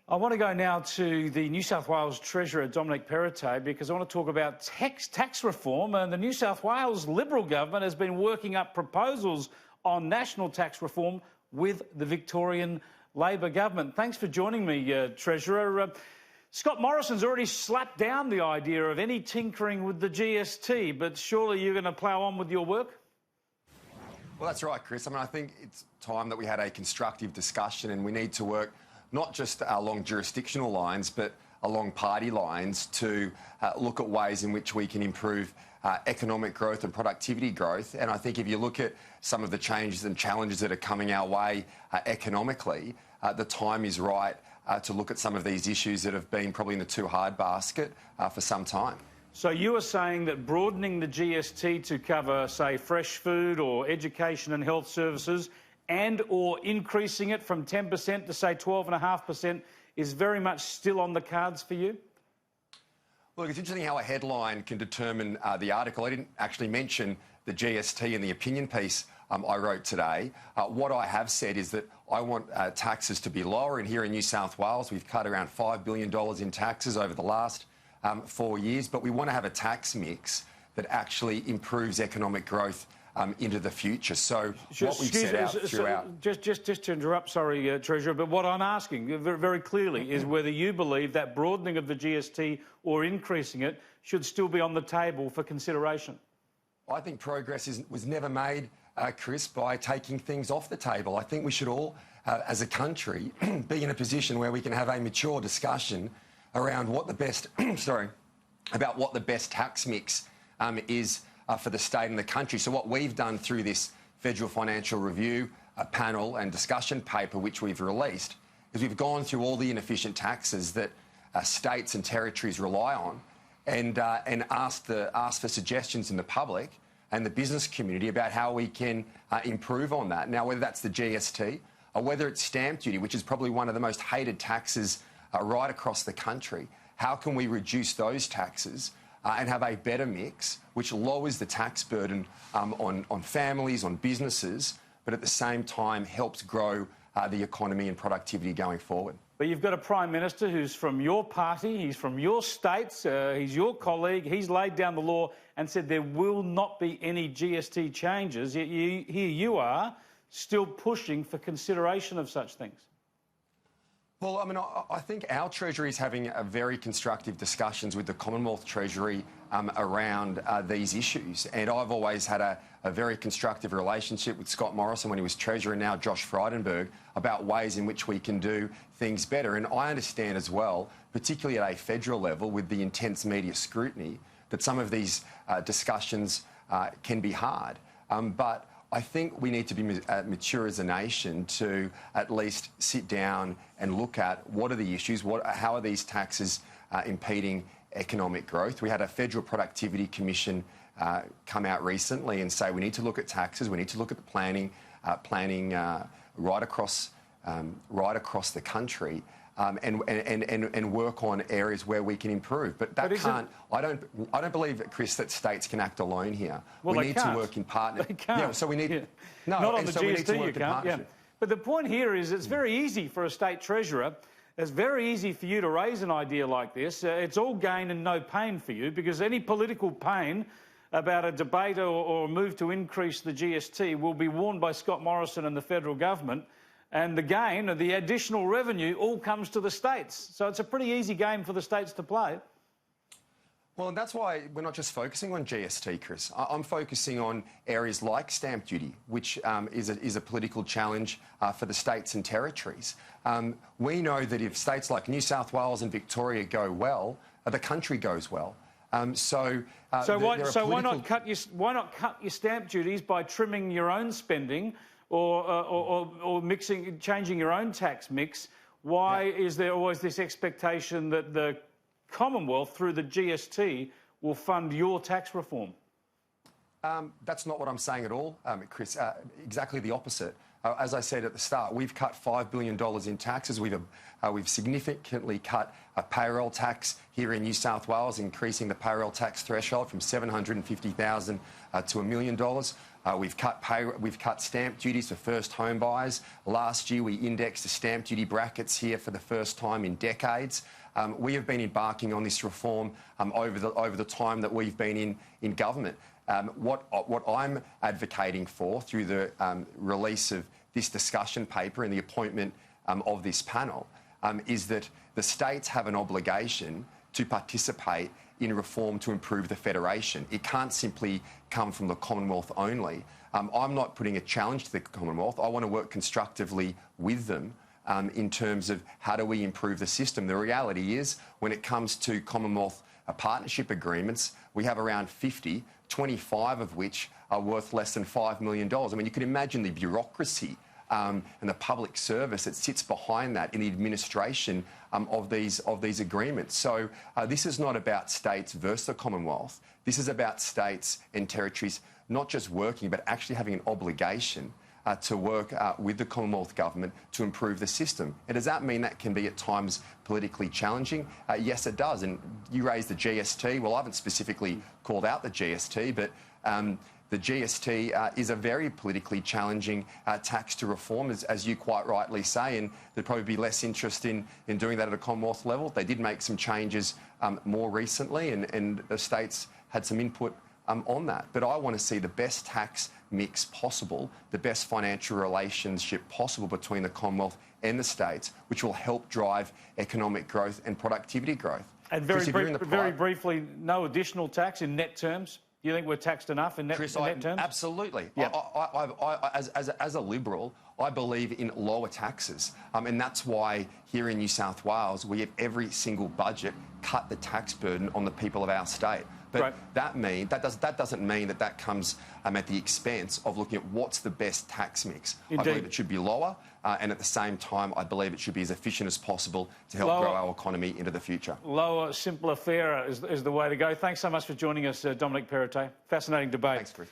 I want to go now to the New South Wales Treasurer Dominic Perrottet because I want to talk about tax reform. And the New South Wales Liberal government has been working up proposals on national tax reform with the Victorian Labor government. Thanks for joining me, Treasurer. Scott Morrison's already slapped down the idea of any tinkering with the GST, but surely you're going to plough on with your work? Well, that's right, Chris. I think it's time that we had a constructive discussion, and we need to work not just along jurisdictional lines, but along party lines to look at ways in which we can improve economic growth and productivity growth. And I think if you look at some of the changes and challenges that are coming our way economically, the time is right to look at some of these issues that have been probably in the too hard basket for some time. So you are saying that broadening the GST to cover, say, fresh food or education and health services and or increasing it from 10% to, say, 12.5% is very much still on the cards for you? Well, it's interesting how a headline can determine the article. I didn't actually mention the GST in the opinion piece I wrote today. What I have said is that I want taxes to be lower, and here in New South Wales we've cut around $5 billion in taxes over the last 4 years, but we want to have a tax mix that actually improves economic growth into the future. So what we've set out throughout... Just to interrupt, sorry, Treasurer, but what I'm asking very clearly is whether you believe that broadening of the GST or increasing it should still be on the table for consideration. I think progress was never made, Chris, by taking things off the table. I think we should all, as a country, be in a position where we can have a mature discussion around what the best, about what the best tax mix is for the state and the country. So what we've done through this Federal Financial Review panel and discussion paper, which we've released, is we've gone through all the inefficient taxes that states and territories rely on, and asked for suggestions in the public and the business community about how we can improve on that. Now, whether that's the GST or whether it's stamp duty, which is probably one of the most hated taxes right across the country, how can we reduce those taxes and have a better mix which lowers the tax burden on families, on businesses, but at the same time helps grow the economy and productivity going forward. But you've got a Prime Minister who's from your party, he's from your states, he's your colleague, he's laid down the law and said there will not be any GST changes, yet here you are still pushing for consideration of such things. Well, I think our Treasury is having a very constructive discussions with the Commonwealth Treasury around these issues. And I've always had a very constructive relationship with Scott Morrison when he was Treasurer, and now Josh Frydenberg, about ways in which we can do things better. And I understand as well, particularly at a federal level with the intense media scrutiny, that some of these discussions can be hard. But I think we need to be mature as a nation to at least sit down and look at what are the issues, how are these taxes impeding economic growth. We had a Federal Productivity Commission come out recently and say we need to look at taxes, we need to look at the planning right across the country. And work on areas where we can improve. But that can't... I don't believe, Chris, that states can act alone here. Well, we need to work in partnership. They can't. Yeah, so we need... Yeah. No, not on the so GST, we need to work you can't. in Yeah. But the point here is it's very easy for a state treasurer. It's very easy for you to raise an idea like this. It's all gain and no pain for you, because any political pain about a debate or a move to increase the GST will be worn by Scott Morrison and the federal government. And the gain of the additional revenue all comes to the states. So it's a pretty easy game for the states to play. Well, and that's why we're not just focusing on GST, Chris. I'm focusing on areas like stamp duty, which is a political challenge for the states and territories. We know that if states like New South Wales and Victoria go well, the country goes well. So why not cut your stamp duties by trimming your own spending? Or changing your own tax mix? Why is there always this expectation that the Commonwealth, through the GST, will fund your tax reform? That's not what I'm saying at all, Chris. Exactly the opposite. As I said at the start, we've cut $5 billion in taxes. We've significantly cut a payroll tax here in New South Wales, increasing the payroll tax threshold from $750,000 to $1 million. We've cut stamp duties for first home buyers. Last year, we indexed the stamp duty brackets here for the first time in decades. We have been embarking on this reform over the time that we've been in government. What I'm advocating for through the release of this discussion paper and the appointment of this panel is that the states have an obligation to participate in reform to improve the federation. It can't simply come from the Commonwealth only. I'm not putting a challenge to the Commonwealth. I want to work constructively with them in terms of how do we improve the system. The reality is, when it comes to Commonwealth partnership agreements, we have around 50, 25 of which are worth less than $5 million. I mean, you can imagine the bureaucracy and the public service that sits behind that in the administration of these agreements. So this is not about states versus the Commonwealth. This is about states and territories not just working, but actually having an obligation to work with the Commonwealth government to improve the system. And does that mean that can be at times politically challenging? Yes, it does. And you raised the GST. Well, I haven't specifically called out the GST, but the GST is a very politically challenging tax to reform, as you quite rightly say, and there'd probably be less interest in doing that at a Commonwealth level. They did make some changes more recently, and the states had some input on that. But I want to see the best tax mix possible, the best financial relationship possible between the Commonwealth and the states, which will help drive economic growth and productivity growth. And very briefly, no additional tax in net terms? You think we're taxed enough in net terms? Absolutely. Yeah. As a Liberal, I believe in lower taxes. And that's why here in New South Wales, we have every single budget cut the tax burden on the people of our state. But right. that doesn't mean that comes at the expense of looking at what's the best tax mix. Indeed. I believe it should be lower, and at the same time, I believe it should be as efficient as possible to help grow our economy into the future. Lower, simpler, fairer is the way to go. Thanks so much for joining us, Dominic Perrottet. Fascinating debate. Thanks, Chris.